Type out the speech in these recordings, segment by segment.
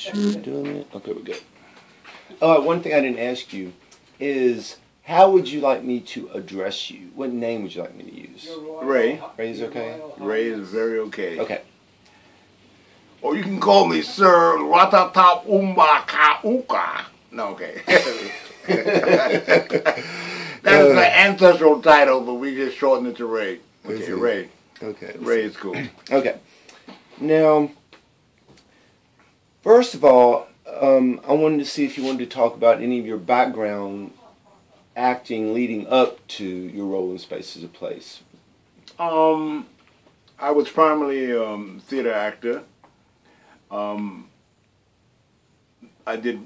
sure we're doing it. Okay, we're good. One thing I didn't ask you is, how would you like me to address you? What name would you like me to use? Ray. Ray is okay? Ray is very okay. Okay. Or you can call me Sir Ratatap Umbaka Uka. No, okay. That's the ancestral title, but we just shortened it to Ray. Okay, Ray. Okay. Ray is cool. Okay. Now, first of all, I wanted to see if you wanted to talk about any of your background acting leading up to your role in Spaces of Place. I was primarily a theater actor. I did,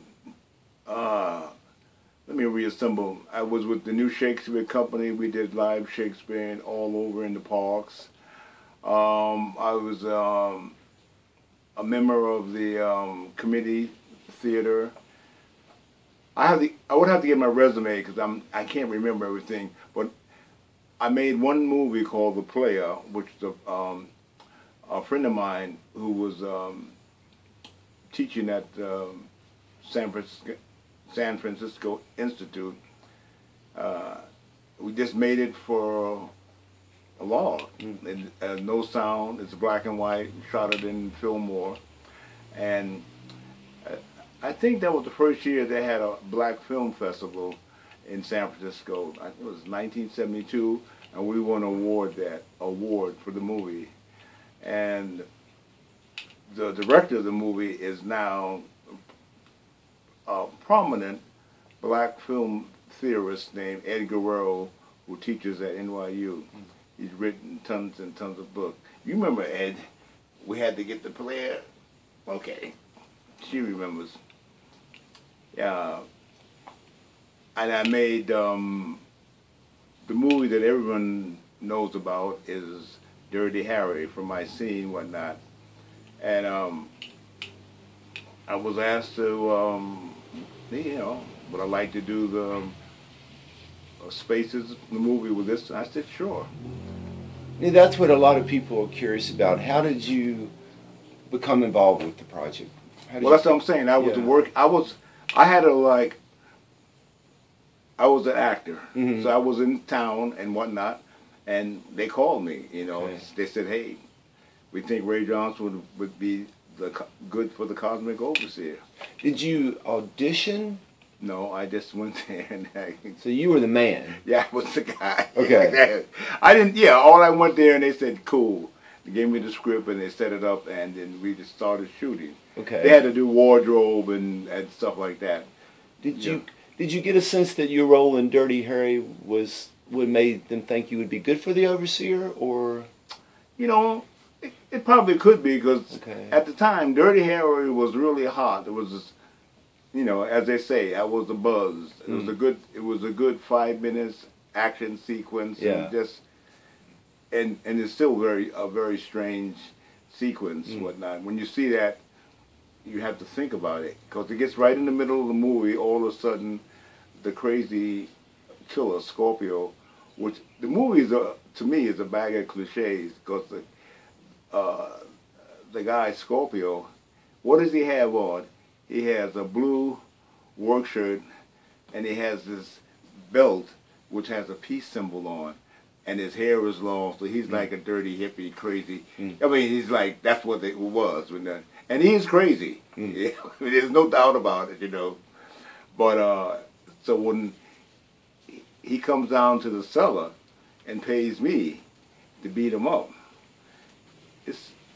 let me reassemble. I was with the New Shakespeare Company. We did live Shakespeare all over in the parks. I was a member of the committee theater. I would have to get my resume because I can't remember everything. But I made one movie called The Player, which a friend of mine who was teaching at San Francisco Institute. We just made it for a log. No sound. It's black and white. Shot it in Fillmore, and I think that was the first year they had a black film festival in San Francisco. I think it was 1972, and we won that award for the movie. And the director of the movie is now a prominent black film theorist named Ed Guerrero, who teaches at NYU. He's written tons and tons of books. You remember Ed? We had to get the player. Okay, she remembers. Yeah, and I made the movie that everyone knows about is Dirty Harry, from my scene, whatnot. And I was asked to, would I like to do the Spaces, the movie with this? I said, sure. Yeah, that's what a lot of people are curious about. How did you become involved with the project? Well, that's what I'm saying. I was I was an actor, so I was in town and whatnot, and they called me. Okay. They said, "Hey, we think Ray Johnson would be good for the Cosmic Overseer." Did you audition? No, I just went there and So you were the man. Yeah, I was the guy. Okay. I didn't. Yeah, all I went there and they said, "Cool." They gave me the script and they set it up, and then we just started shooting. Okay. They had to do wardrobe and stuff like that. Did you get a sense that your role in Dirty Harry was what made them think you would be good for the Overseer, or? It probably could be, because at the time, Dirty Harry was really hot. It was this, as they say, I was a buzz. It was a good 5 minutes action sequence. Yeah. And it's still a very strange sequence, whatnot. When you see that, you have to think about it, because it gets right in the middle of the movie. All of a sudden, the crazy killer Scorpio, which the movie is to me is a bag of cliches, because the guy Scorpio, what does he have on? He has a blue work shirt, and he has this belt which has a peace symbol on, and his hair is long, so he's like a dirty hippie, crazy. I mean, he's like, that's what it was. And he's crazy. Yeah, there's no doubt about it, But so when he comes down to the cellar and pays me to beat him up,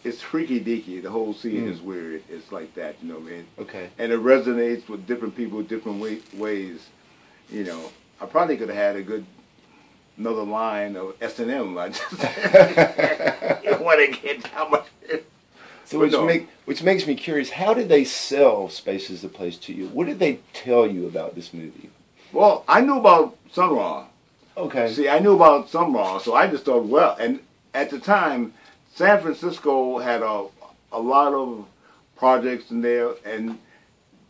it's freaky deaky. The whole scene is weird. It's like that, Okay. And it resonates with different people, different ways. I probably could have had another line of S&M. I just didn't want to get how much. So which makes me curious. How did they sell Spaces of Place to you? What did they tell you about this movie? Well, I knew about Sun Ra. Okay. See, I knew about Sun Ra, so I just thought, well, and at the time, San Francisco had a lot of projects in there, and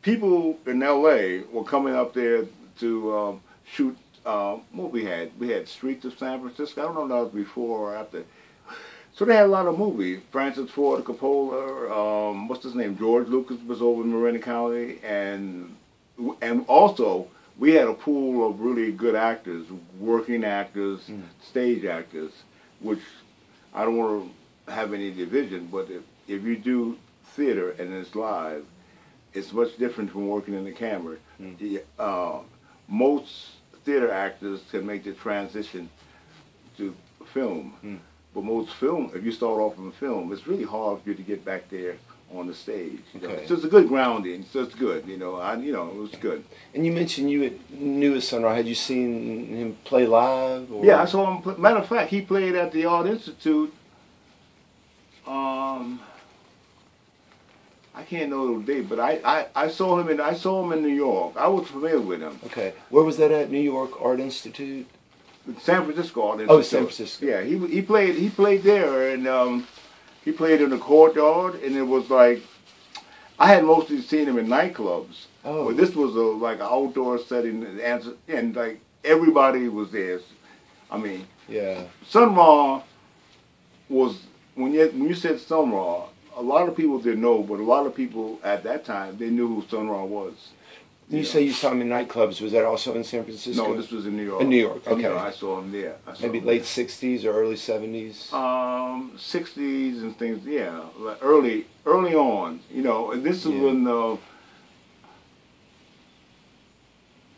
people in L.A. were coming up there to shoot what we had. We had Streets of San Francisco. I don't know if that was before or after. So they had a lot of movies. Francis Ford Coppola, what's his name? George Lucas was over in Marin County, and also we had a pool of really good actors, working actors, stage actors, which I don't want to have any division, but if you do theater and it's live, it's much different from working in the camera. Most theater actors can make the transition to film. But most film, if you start off in film, it's really hard for you to get back there on the stage. Okay. So it's a good grounding. So it's good. It was good. And you mentioned you knew his son. Had you seen him play live? Or? Yeah, I saw him. Matter of fact, he played at the Art Institute. I can't know the date, but I saw him in New York. I was familiar with him. Okay, where was that at? New York Art Institute. San Francisco Art Institute. Oh, San Francisco. Yeah, he played there, and he played in the courtyard, and it was like I had mostly seen him in nightclubs. Oh. But this was like an outdoor setting, and like everybody was there. I mean, yeah. Sun Ra was when you said Sun Ra, a lot of people didn't know, but a lot of people at that time they knew who Sun Ra was. You say you saw him in nightclubs. Was that also in San Francisco? No, this was in New York. In New York, okay. I saw him there. Maybe late 60s or early 70s? 60s and things, yeah. Like early on, and this is when,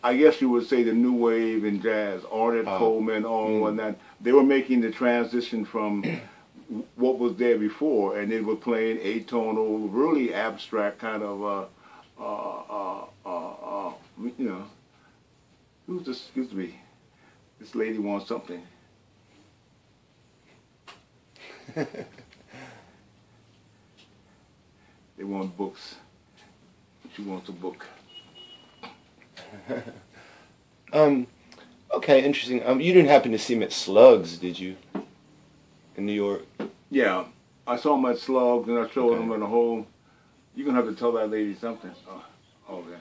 I guess you would say the new wave in jazz, Ornette Coleman, when that, they were making the transition from what was there before, and they were playing atonal, really abstract kind of, who's this? Excuse me. This lady wants something. They want books. She wants a book. Okay, interesting. You didn't happen to see him at Slugs, did you? In New York? Yeah, I saw him at Slugs, and I showed him in the whole. You're gonna have to tell that lady something. Oh yeah.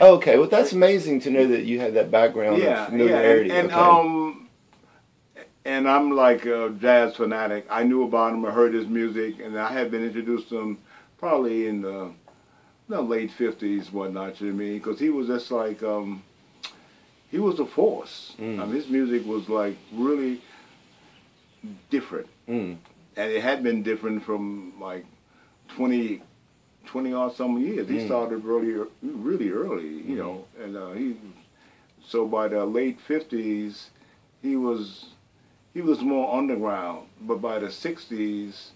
Okay, well that's amazing to know that you had that background of familiarity. And I'm like a jazz fanatic. I knew about him, I heard his music, and I had been introduced to him probably in the late 50s, whatnot, to me, because he was just like, he was a force. I mean, his music was like really different. And it had been different from like 20 odd some years. He started really early, and so by the late 50s, he was more underground. But by the 60s,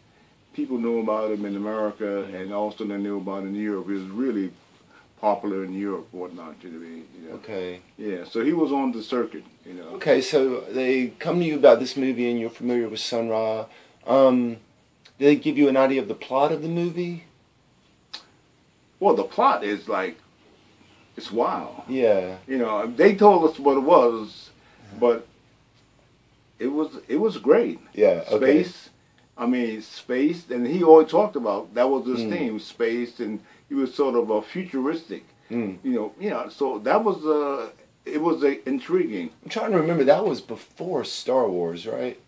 people knew about him in America, and also they knew about him in Europe. He was really popular in Europe, whatnot, Okay. Yeah, so he was on the circuit, Okay, so they come to you about this movie, and you're familiar with Sun Ra. Did they give you an idea of the plot of the movie? Well, the plot is like, it's wild. Yeah. They told us what it was, but it was great. Yeah. Okay. Space, and he always talked about that was his theme, space, and he was sort of a futuristic. So that was it was intriguing. I'm trying to remember. That was before Star Wars, right?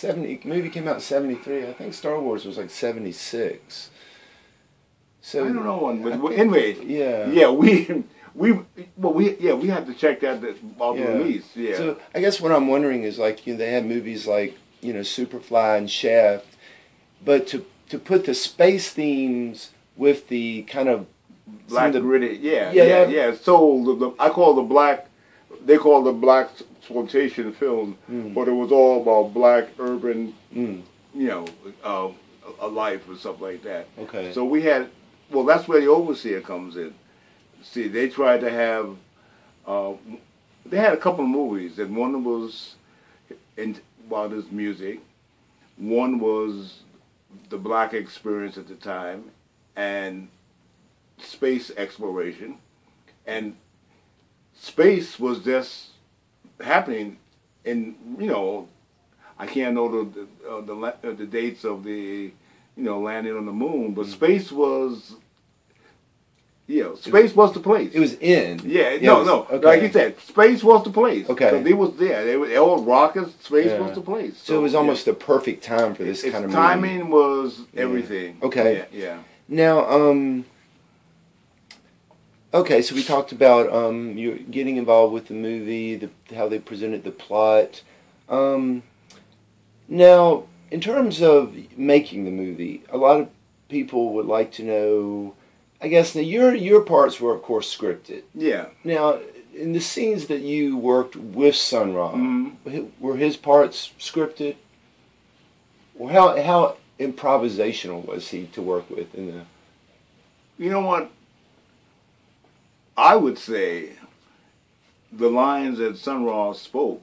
Movie came out in 73. I think Star Wars was like 76. So I don't know, but anyway, we had to check that about the release. Yeah. So I guess what I'm wondering is like they had movies like Superfly and Shaft, but to put the space themes with the kind of black gritty, yeah. So I call the black. They call the black exploitation film, but it was all about black urban, a life or something like that. Okay. So we had, that's where the overseer comes in. See, they tried to have, they had a couple of movies, and one was about his music, one was the black experience at the time, and space exploration, and space was just happening in, I can't know the dates of the, landing on the moon, but space was, space was the place. It was in. Yeah, no. Okay. Like you said, space was the place. Okay. So they was there. They were all rockets. Space was the place. So it was almost the perfect time for this kind of movie. Timing was everything. Okay. Yeah. Now, okay, so we talked about you getting involved with the movie, how they presented the plot. Now, in terms of making the movie, a lot of people would like to know. I guess now your parts were of course scripted. Yeah. Now, in the scenes that you worked with Sun Ra, were his parts scripted? Or how improvisational was he to work with in the? You know what? I would say the lines that Sun Ra spoke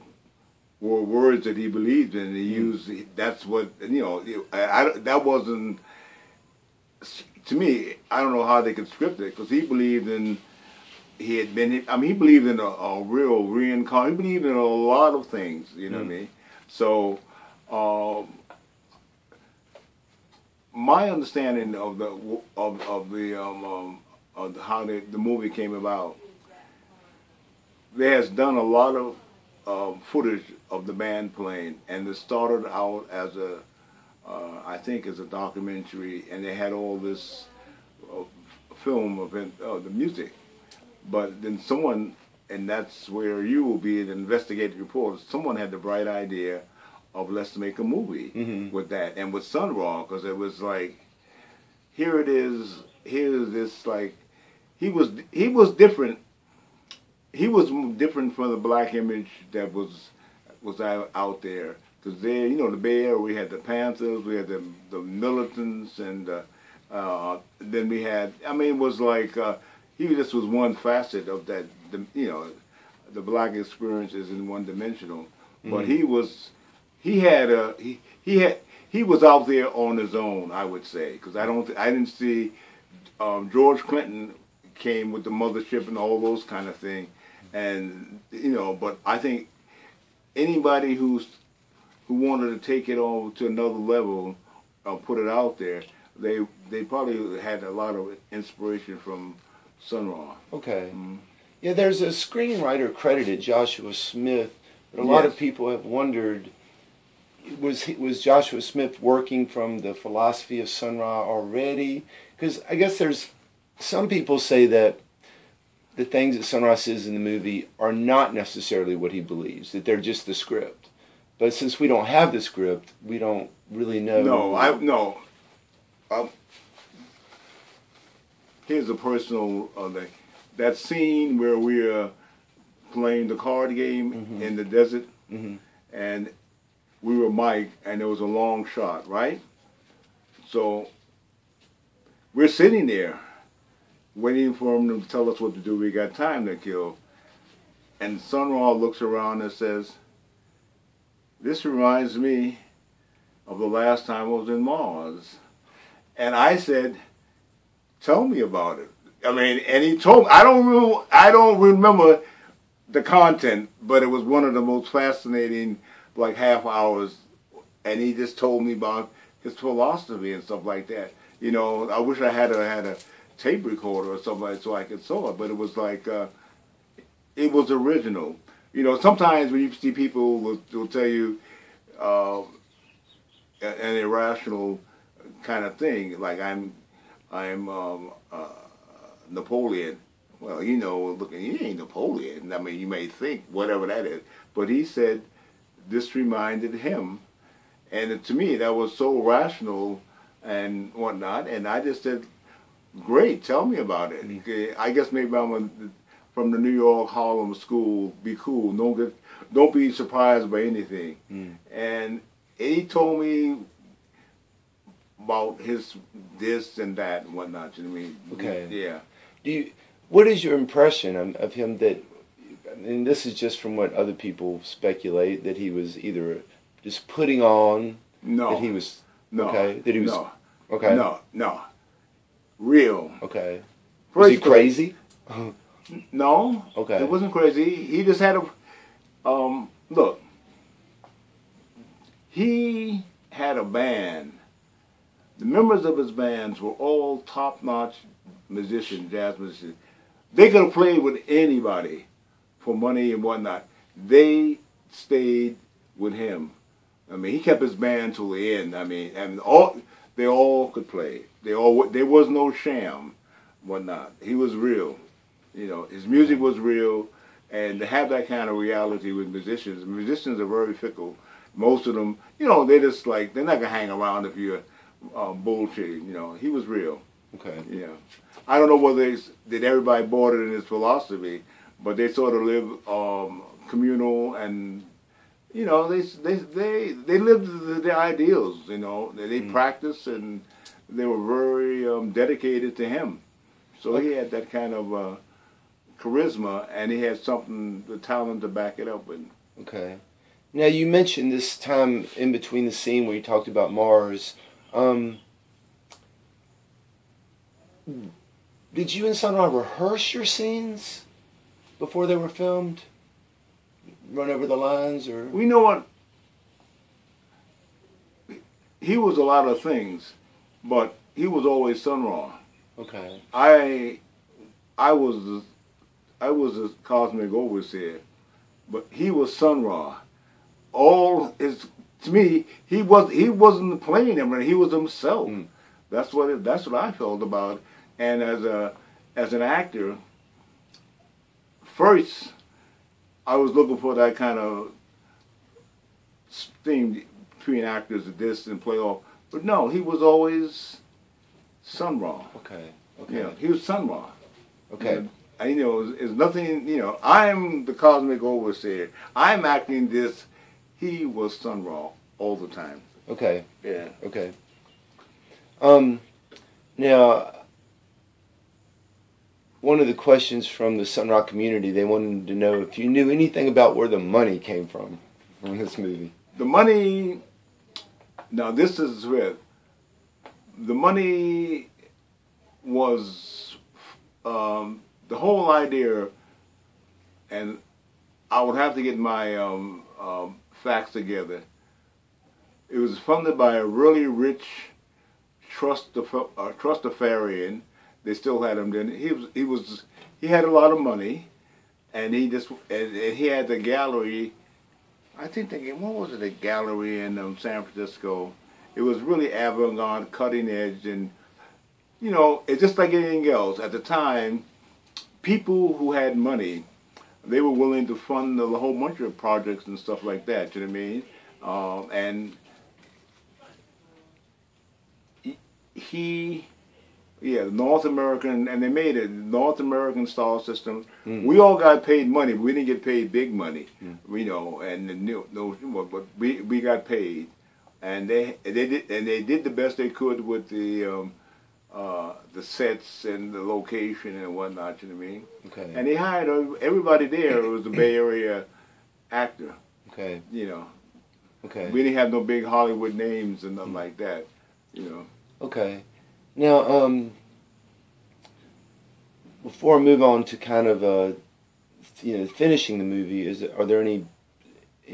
were words that he believed in. He used. That's what that wasn't. To me, I don't know how they could script it because he believed in. He had been. I mean, he believed in a real reincarnation. He believed in a lot of things. You know what I mean? So, my understanding of how the movie came about, there's done a lot of footage of the band playing, and it started out as I think as a documentary, and they had all this film of the music. But then someone, and that's where you will be an investigative reporter, someone had the bright idea of let's make a movie with that, and with Sun Ra, because it was like, here it is, here's this like, he was different. He was different from the black image that was out there. Because there, the Bay Area, we had the Panthers, we had the militants, and then we had. I mean, it was like he just was one facet of that. The black experience is in one dimensional, but he was out there on his own. I would say because I didn't see George Clinton came with the mothership and all those kind of things, and but I think anybody who wanted to take it on to another level, put it out there, they probably had a lot of inspiration from Sun Ra. Okay. Yeah, there's a screenwriter credited, Joshua Smith, but a lot of people have wondered, was Joshua Smith working from the philosophy of Sun Ra already? Because I guess some people say that the things that Sun Ra says in the movie are not necessarily what he believes, that they're just the script. But since we don't have the script, we don't really know. Here's a personal that scene where we're playing the card game in the desert, and we were Mike, and there was a long shot, right? So we're sitting there waiting for him to tell us what to do. We got time to kill, and Sun Ra looks around and says, "This reminds me of the last time I was in Mars." And I said, "Tell me about it." I mean, and he told me, I don't remember the content, but it was one of the most fascinating, like, half hours. And he just told me about his philosophy and stuff like that. I wish I had a tape recorder or something like so I could saw it, but it was like, it was original. Sometimes when you see people will tell you an irrational kind of thing, like I'm Napoleon. Well, looking, he ain't Napoleon. I mean, you may think whatever that is, but he said this reminded him, and to me that was so rational and whatnot. And I just said, "Great, tell me about it." Okay, I guess maybe I'm from the New York Harlem school. Be cool. Don't be surprised by anything. And he told me about his this and that and whatnot. You know what I mean? Okay. Yeah. What is your impression of him that, and this is just from what other people speculate, that he was either just putting on, no, that he was, no, okay, that he was, no, okay, no, real. Okay. Was he crazy? No. Okay. It wasn't crazy. He just had look, he had a band The members of his bands were all top-notch musicians, jazz musicians. They could have played with anybody for money and whatnot. They stayed with him. I mean, he kept his band till the end. I mean, and they all could play. There was no sham, whatnot. He was real. You know, his music was real, and to have that kind of reality with musicians are very fickle. Most of them, you know, they're just like, they're not gonna hang around if you're bullshitting. You know, he was real. Okay. Yeah. I don't know whether did everybody bought it in his philosophy, but they sort of live communal, and you know, they lived their ideals. You know, they practiced, and they were very dedicated to him. So he had that kind of charisma, and he had the talent to back it up with. Okay. Now, you mentioned this time in between the scene where you talked about Mars. Did you and Sun Ra rehearse your scenes before they were filmed? Run over the lines, or? We know what? He was a lot of things, but he was always Sun Ra. Okay. I was a cosmic overseer, but he was Sun Ra. To me, he wasn't playing him, he was himself. Mm. That's what I felt about it. And as an actor, first I was looking for that kind of thing between actors, this and play off. But no, he was always Sun Ra. Okay. Okay. You know, he was Sun Ra. Okay. And, you know, it's nothing. You know, I'm the cosmic overseer. I'm acting this. He was Sun Ra all the time. Okay. Yeah. Okay. Now, one of the questions from the Sun Ra community, they wanted to know if you knew anything about where the money came from this movie. The money. Now, this is where the money was. The whole idea, and I would have to get my facts together. It was funded by a really rich trustafarian. They still had him then. He had a lot of money, and he had the gallery. I think what was it? A gallery in San Francisco. It was really avant-garde, cutting edge, and you know, it's just like anything else. At the time, people who had money, they were willing to fund a whole bunch of projects and stuff like that. You know what I mean? And the North American, and they made it North American star system. Mm. We all got paid money, but we didn't get paid big money. Mm. You know, but we got paid, and they did the best they could with the sets and the location and whatnot. You know what I mean? Okay. And they hired everybody there was a Bay Area actor. Okay. You know. Okay. We didn't have no big Hollywood names and nothing like that. You know. Okay. Now, before I move on to kind of finishing the movie, are there any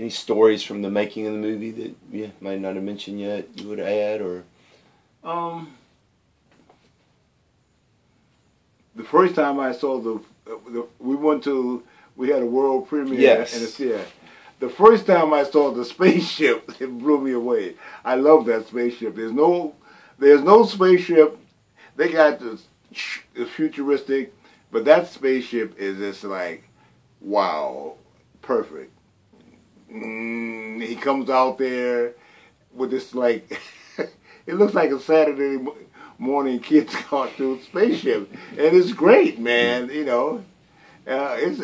stories from the making of the movie that you might not have mentioned yet you would add, or? The first time I saw we had a world premiere. Yes. In the theater. The first time I saw the spaceship, it blew me away. I love that spaceship. There's no spaceship. They got the futuristic, but that spaceship is just like, wow, perfect. He comes out there with this like, it looks like a Saturday morning kids cartoon spaceship, and it's great, man. You know, it's.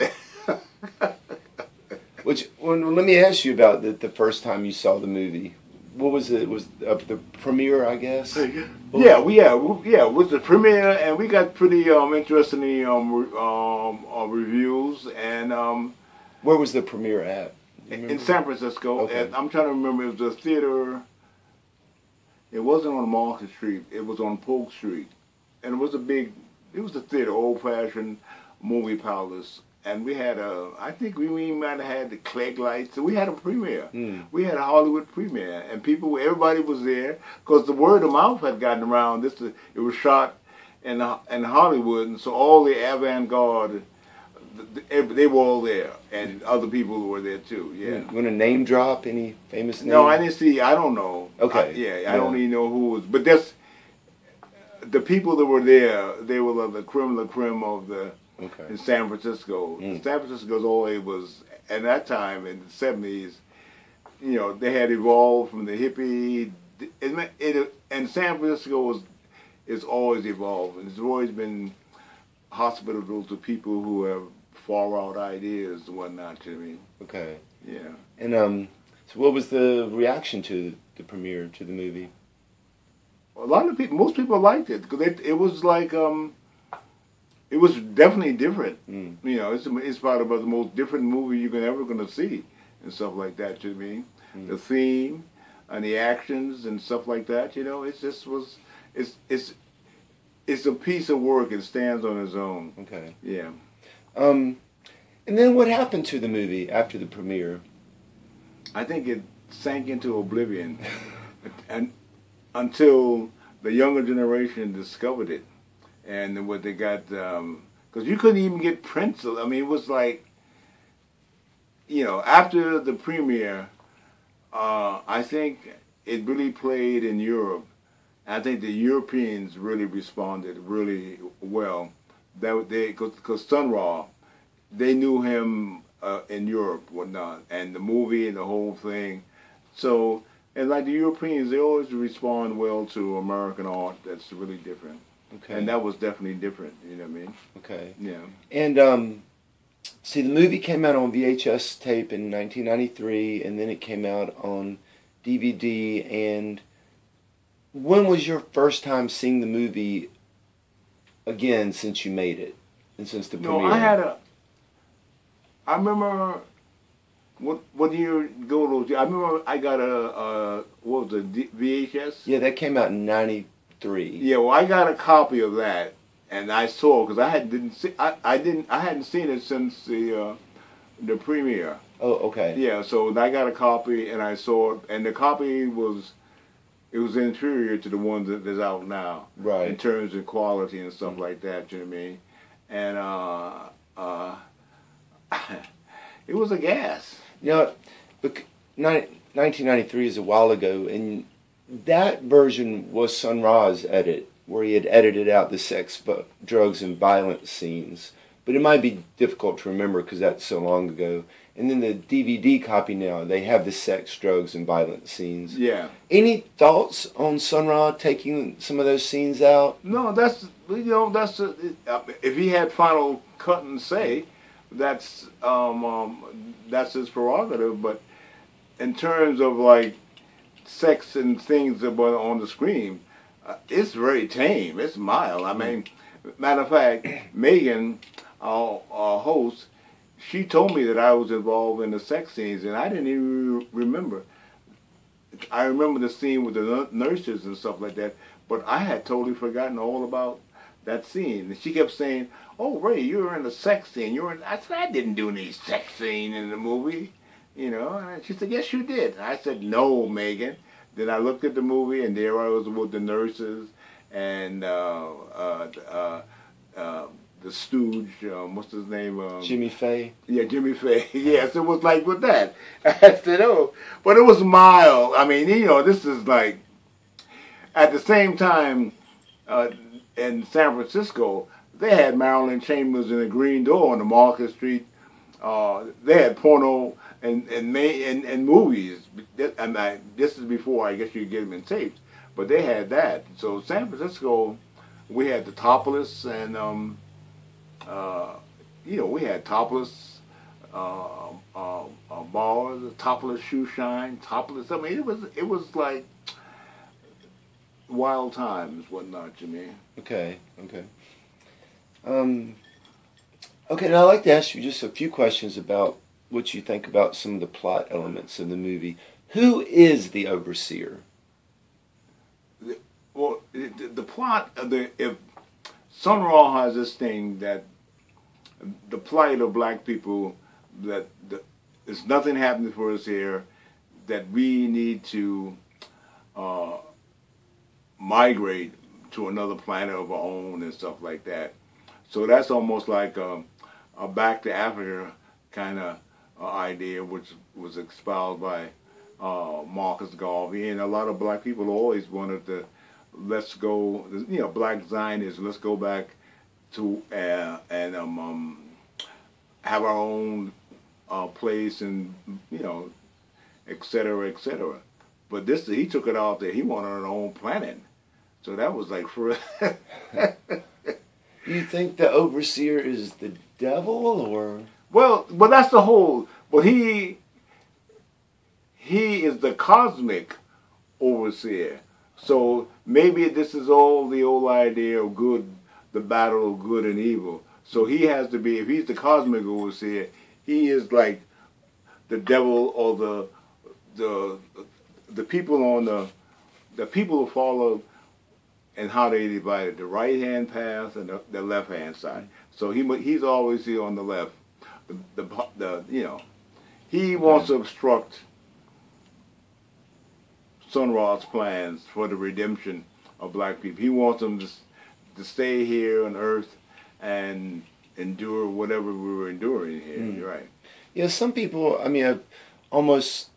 Let me ask you about the first time you saw the movie. What was it? Was the premiere, I guess? Yeah. It was the premiere, and we got pretty interesting reviews. And where was the premiere at? In San Francisco. Okay. I'm trying to remember. It was a theater. It wasn't on Market Street. It was on Polk Street, and it was a theater, old-fashioned movie palace. and we had I think we might have had the Clegg lights. So we had a premiere. We had a Hollywood premiere, and everybody was there because the word of mouth had gotten around. It was shot in Hollywood, and so all the avant-garde, they were all there, and other people were there too. Yeah. You want to name drop any famous names? No, I didn't see. I don't know. Okay. I don't even know who was, but that's the people that were there. They were the creme de la creme of the. Okay. In San Francisco. San Francisco's always was, at that time in the 70s, you know, they had evolved from the hippie, and San Francisco is always evolved, and it's always been hospitable to people who have far out ideas and whatnot, you know what I mean? Okay. Yeah. And so what was the reaction to the premiere, to the movie? A lot of people, most people liked it, because it was like, it was definitely different. You know, it's probably about the most different movie you're ever going to see and stuff like that, you know what I mean? The theme and the actions and stuff like that, you know, it's a piece of work. It stands on its own. Okay. Yeah. And then what happened to the movie after the premiere? I think it sank into oblivion and until the younger generation discovered it. And what they got, because you couldn't even get prints. I mean, it was like, you know, after the premiere, I think it really played in Europe. I think the Europeans really responded really well. Because Sun Ra, they knew him in Europe, whatnot, and the movie and the whole thing. So, and like the Europeans, they always respond well to American art that's really different. Okay. And that was definitely different, you know what I mean? Okay. Yeah. And, see, the movie came out on VHS tape in 1993, and then it came out on DVD, and when was your first time seeing the movie again since you made it, and since the premiere? No, I remember, what year ago those? I remember I got what was it, VHS? Yeah, that came out in 93. Yeah, well, I got a copy of that, and I saw, because I hadn't seen it since the premiere. Oh, okay. Yeah, so I got a copy, and I saw it, and the copy was inferior to the one that's out now, right? In terms of quality and stuff like that. You know what I mean? And it was a gas. You know, 1993 is a while ago, and that version was Sun Ra's edit, where he had edited out the sex, drugs, and violence scenes. But it might be difficult to remember because that's so long ago. And then the DVD copy now, they have the sex, drugs, and violence scenes. Yeah. Any thoughts on Sun Ra taking some of those scenes out? No, if he had final cut and say, that's his prerogative. But in terms of like sex and things that were on the screen, it's very tame. It's mild. I mean, matter of fact, Megan, our host, she told me that I was involved in the sex scenes, and I didn't even remember. I remember the scene with the nurses and stuff like that, but I had totally forgotten all about that scene. And she kept saying, "Oh, Ray, you were in a sex scene. I said, I didn't do any sex scene in the movie. You know," and she said, "Yes, you did." And I said, "No, Megan." Then I looked at the movie, and there I was with the nurses and the stooge, what's his name? Jimmy Fay? Yeah, Jimmy Fay. Yes, it was like with that. I said, oh, but it was mild. I mean, you know, this is like, at the same time, in San Francisco, they had Marilyn Chambers in the Green Door on the Market Street. They had porno and movies. This is before, I guess you could get them in tapes, but they had that. So San Francisco, we had the topless and you know, we had topless bars, topless shoe shine, topless. I mean, it was like wild times, whatnot. You mean? Okay. Okay. Now I'd like to ask you just a few questions about what you think about some of the plot elements of the movie. Who is the overseer? The plot, if Sun Ra has this thing that the plight of black people, that there's nothing happening for us here, that we need to migrate to another planet of our own and stuff like that. So that's almost like a back to Africa kind of idea, which was espoused by Marcus Garvey, and a lot of black people always wanted to, let's go, black Zionists, let's go back to and have our own place, and et cetera, et cetera. But he took it out there. He wanted our own planet. So that was like for. Do you think the overseer is the devil, or? Well, that's the whole. But he is the cosmic overseer. So maybe this is all the old idea of good, the battle of good and evil. So he has to be. If he's the cosmic overseer, he is like the devil, or the people on the people who follow, and how they divided the right hand path and the left hand side. So he's always here on the left. He wants to obstruct Sun Ra's plans for the redemption of black people. He wants them to stay here on Earth and endure whatever we were enduring here. You're right. Yeah, some people, almost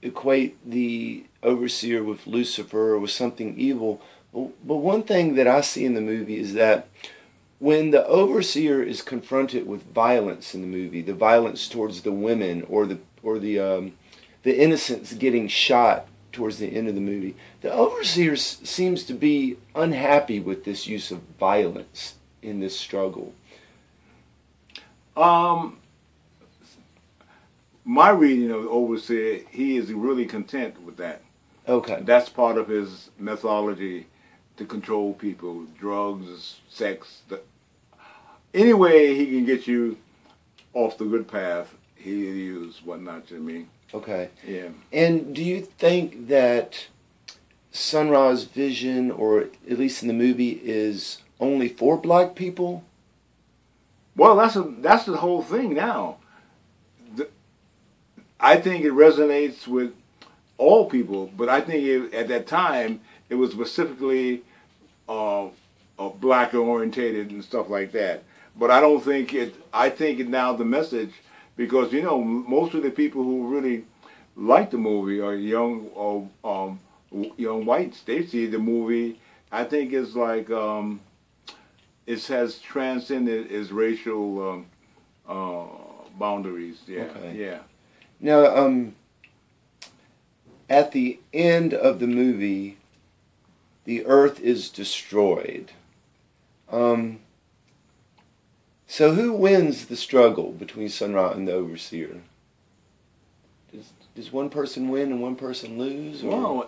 equate the overseer with Lucifer or with something evil. But one thing that I see in the movie is that when the overseer is confronted with violence in the movie, the violence towards the women or the innocents getting shot towards the end of the movie, the overseer seems to be unhappy with this use of violence in this struggle. My reading of the overseer, he is really content with that. Okay. That's part of his methodology to control people, drugs, sex. Any way he can get you off the good path, he'll use whatnot, Okay. Yeah. And do you think that Sun Ra's vision, or at least in the movie, is only for black people? Well, that's the whole thing now. I think it resonates with all people, but I think at that time it was specifically black orientated and stuff like that. But I don't think it. I think now the message, because most of the people who really like the movie are young whites. They see the movie. I think it's like it has transcended its racial boundaries. Yeah, okay. Yeah. Now, at the end of the movie, the Earth is destroyed. So who wins the struggle between Sun Ra and the Overseer? Does one person win and one person lose? Or?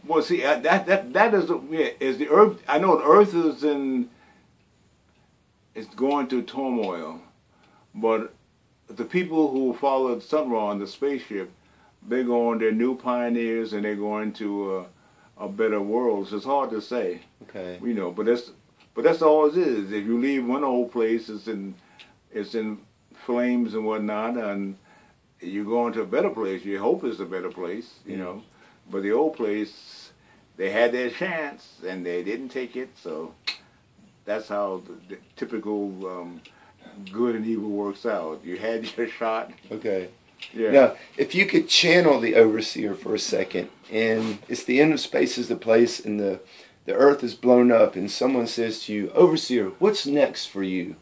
Well, see, that is the Earth. I know the Earth is going through turmoil, but the people who followed Sun Ra on the spaceship, they're going. They're new pioneers, and they're going to a better world. So it's hard to say. Okay. But that's all it is. If you leave one old place, it's in flames and whatnot, and you go into a better place. You hope it's a better place, But the old place, they had their chance and they didn't take it. So that's how the typical good and evil works out. You had your shot. Okay. Yeah. Now, if you could channel the Overseer for a second, and it's the end of space is the place, and the Earth is blown up, and someone says to you, Overseer, what's next for you?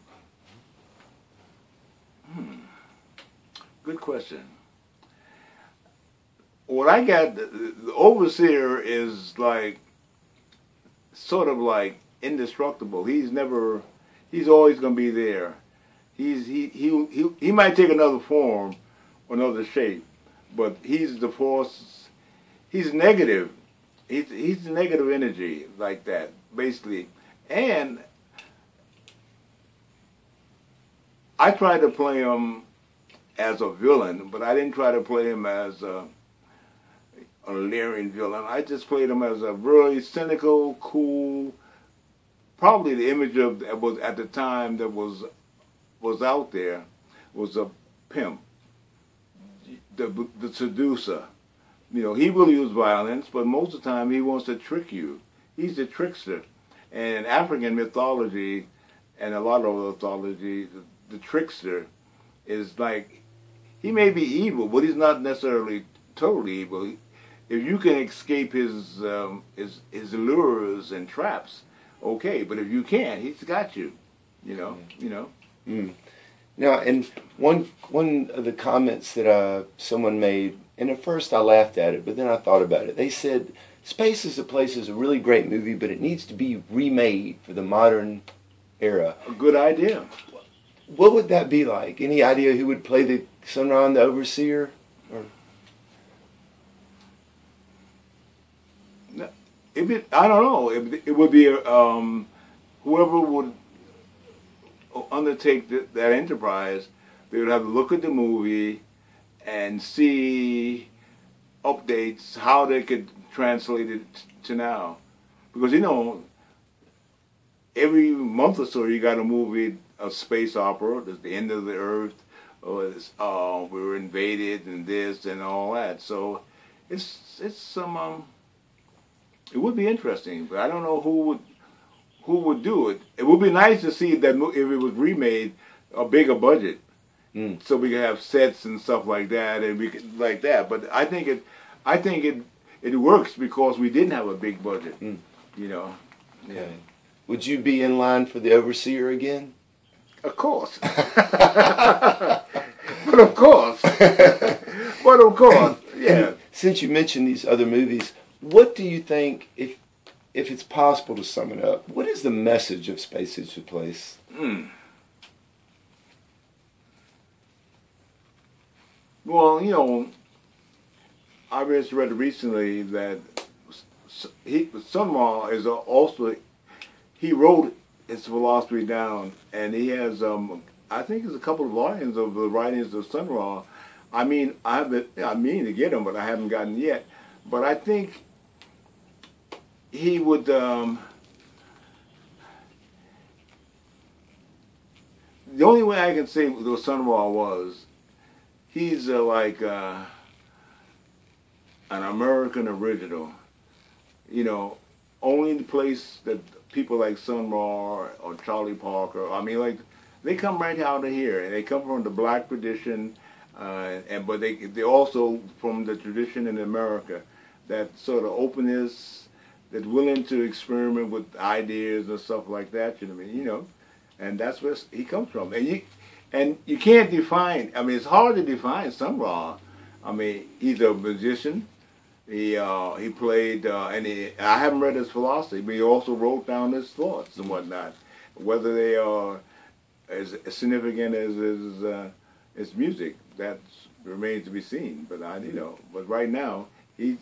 Good question. What I got, the Overseer is like, sort of like indestructible. He's always going to be there. He might take another form or another shape, but he's the force. He's negative. He's negative energy like that, basically. And I tried to play him as a villain, but I didn't try to play him as a leering villain. I just played him as a really cynical, cool, probably the image of that was at the time that was was out there was a pimp, the seducer. You know, he will use violence, but most of the time he wants to trick you. He's a trickster. And in African mythology and a lot of mythology, the trickster is like, he may be evil, but he's not necessarily totally evil. If you can escape his lures and traps, okay. But if you can't, he's got you. You know. You know. Mm. Now, and one of the comments that someone made, and at first I laughed at it, but then I thought about it. They said, "Space is a Place" is a really great movie, but it needs to be remade for the modern era. A good idea. What would that be like? Any idea who would play the Sun Ra and the Overseer? Or? I don't know. It would be whoever would undertake that enterprise. They would have to look at the movie and see updates, how they could translate it to now. Because, you know, every month or so you got a movie, a space opera, there's the end of the earth, or we were invaded and this and all that. So it's some it would be interesting, but I don't know who would do it. It would be nice to see that if it was remade, a bigger budget, so we could have sets and stuff like that, and we could like that. But I think it works because we didn't have a big budget, you know. Okay. Yeah. Would you be in line for the Overseer again? Of course. But of course. But of course, yeah. And since you mentioned these other movies, what do you think, if it's possible to sum it up, what is the message of Space Is a Place? Well, you know, I just read recently that Sun Ra is also, he wrote his philosophy down, and he has, I think there's a couple of volumes of the writings of Sun Ra. I mean, I mean to get them, but I haven't gotten yet. But I think he would, the only way I can say what Sun Ra was, he's like an American original. You know, only the place that people like Sun Ra or Charlie Parker, I mean, like, they come right out of here, and they come from the black tradition, but they also from the tradition in America, that sort of openness, that willing to experiment with ideas and stuff like that. You know what I mean? You know, and that's where he comes from. And you can't define. I mean, it's hard to define Sun Ra. I mean, he's a musician. He played, and I haven't read his philosophy, but he also wrote down his thoughts and whatnot. Whether they are as significant as his music, that remains to be seen. But you know, but right now he's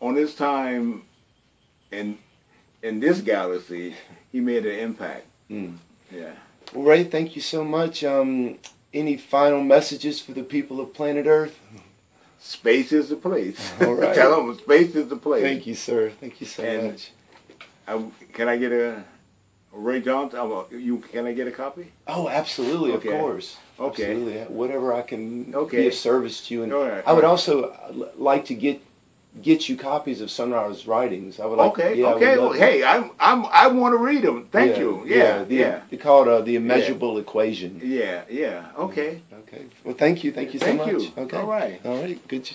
on his time in this galaxy. He made an impact. Yeah. Well, Ray, thank you so much. Any final messages for the people of planet Earth? Space is the place. All right. Tell them space is the place. Thank you, sir. Thank you so much. Can I get a Ray Johnson? Can I get a copy? Oh, absolutely, Okay. of course. Okay. Absolutely. Whatever I can Okay. be of service to you. And All right. I would also like to get you copies of Sun Ra's writings. I would like. Okay. Yeah, I would Okay. love Well, to. hey, I want to read them. Thank you. Yeah. They call it the immeasurable equation. Yeah. Yeah. Okay. Okay. Well, thank you. Thank you so Thank much. you. Okay. All right. All right. Good.